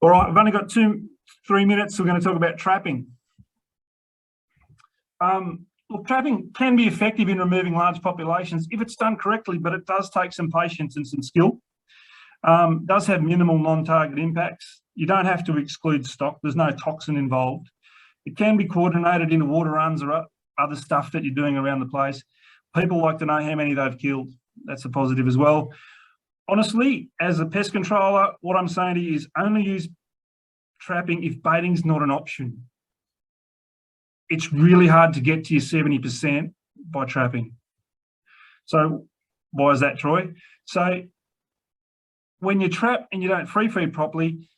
All right, I've only got 3 minutes. We're going to talk about trapping. Look, trapping can be effective in removing large populations if it's done correctly, but it does take some patience and some skill. Does have minimal non-target impacts. You don't have to exclude stock. There's no toxin involved. It can be coordinated into water runs or other stuff that you're doing around the place. People like to know how many they've killed. That's a positive as well. Honestly, as a pest controller, what I'm saying to you is only use trapping if baiting's not an option. It's really hard to get to your 70% by trapping. So why is that, Troy? So when you trap and you don't free feed properly,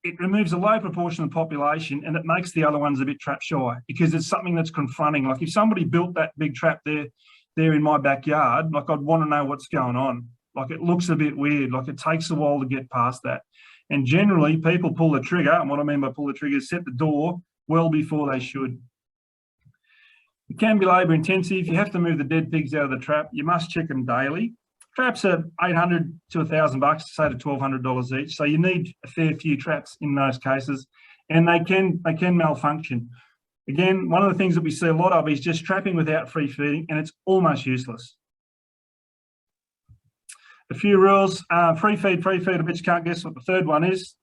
it removes a low proportion of the population and it makes the other ones a bit trap shy because it's something that's confronting. Like if somebody built that big trap there in my backyard, like I'd want to know what's going on. Like it looks a bit weird, like it takes a while to get past that. And generally people pull the trigger, and what I mean by pull the trigger is set the door well before they should. It can be labour intensive. You have to move the dead pigs out of the trap. You must check them daily. Traps are $800 to $1,000, say to $1,200 each. So you need a fair few traps in those cases, and they can malfunction. Again, one of the things that we see a lot of is just trapping without free feeding, and it's almost useless. A few rules: free feed. I bet you can't guess what the third one is.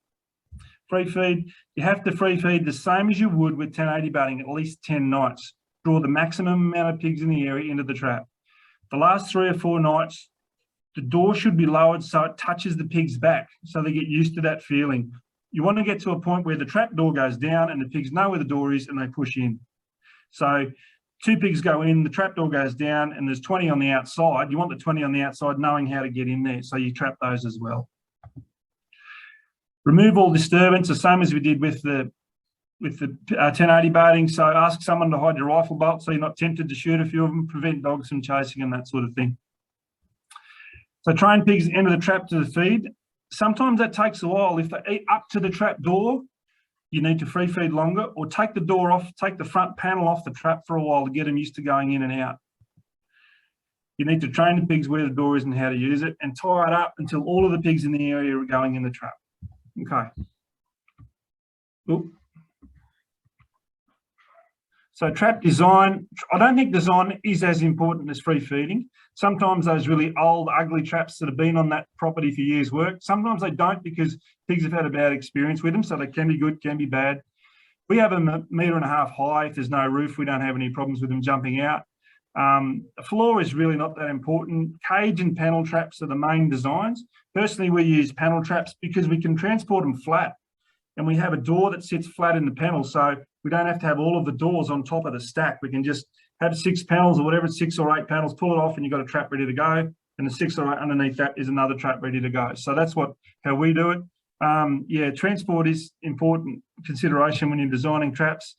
Free feed. You have to free feed the same as you would with 1080 batting, at least 10 nights. Draw the maximum amount of pigs in the area into the trap. The last 3 or 4 nights, the door should be lowered so it touches the pig's back, so they get used to that feeling. You want to get to a point where the trap door goes down and the pigs know where the door is and they push in. So 2 pigs go in, the trap door goes down, and there's 20 on the outside. You want the 20 on the outside knowing how to get in there, so you trap those as well. Remove all disturbance, the same as we did with the 1080 baiting. So ask someone to hide your rifle bolt so you're not tempted to shoot a few of them, prevent dogs from chasing and that sort of thing. So train pigs enter the trap to the feed. Sometimes that takes a while. If they eat up to the trap door, you need to free feed longer, or take the door off, take the front panel off the trap for a while to get them used to going in and out. You need to train the pigs where the door is and how to use it, and tie it up until all of the pigs in the area are going in the trap. Okay. Oop. So trap design, I don't think design is as important as free feeding. Sometimes those really old, ugly traps that have been on that property for years work. Sometimes they don't because pigs have had a bad experience with them, so they can be good, can be bad. We have them 1.5 meters high. If there's no roof, we don't have any problems with them jumping out. The floor is really not that important. Cage and panel traps are the main designs. Personally, we use panel traps because we can transport them flat, and we have a door that sits flat in the panel, so we don't have to have all of the doors on top of the stack. We can just have 6 panels or whatever, 6 or 8 panels, pull it off, and you've got a trap ready to go. And the 6 or 8 underneath that is another trap ready to go. So that's how we do it. Yeah, transport is important consideration when you're designing traps.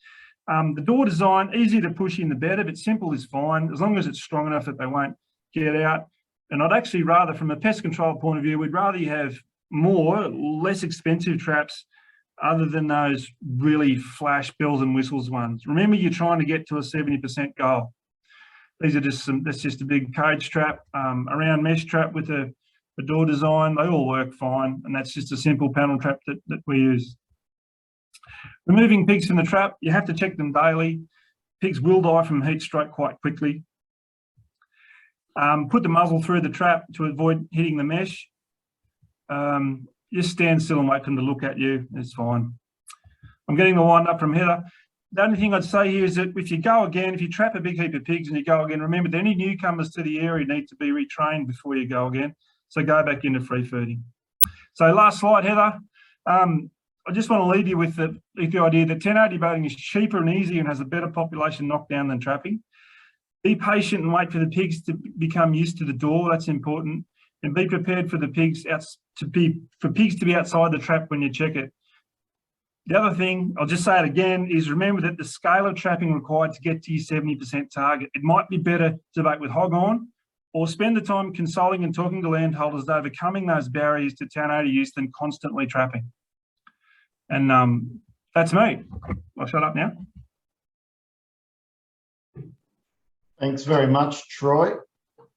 The door design, easy to push in the better, but simple is fine, as long as it's strong enough that they won't get out. And I'd actually rather, from a pest control point of view, we'd rather you have more, less expensive traps other than those really flash bells and whistles ones. Remember, you're trying to get to a 70% goal. These are that's just a big cage trap, a round mesh trap with a door design. They all work fine, and that's just a simple panel trap that we use. Removing pigs from the trap, you have to check them daily. Pigs will die from heat stroke quite quickly. Put the muzzle through the trap to avoid hitting the mesh. Just stand still and wait for them to look at you. It's fine. I'm getting the wind up from Heather. The only thing I'd say here is that if you go again, if you trap a big heap of pigs and you go again, remember that any newcomers to the area need to be retrained before you go again. So go back into free feeding. So last slide, Heather. I just want to leave you with the idea that 1080 baiting is cheaper and easier and has a better population knockdown than trapping. Be patient and wait for the pigs to become used to the door. That's important. And be prepared for the pigs to be outside the trap when you check it. The other thing, I'll just say it again, is remember that the scale of trapping required to get to your 70% target. It might be better to bait with hog on, or spend the time consulting and talking to landholders to overcoming those barriers to 1080 use than constantly trapping. And that's me. I'll shut up now. Thanks very much, Troy.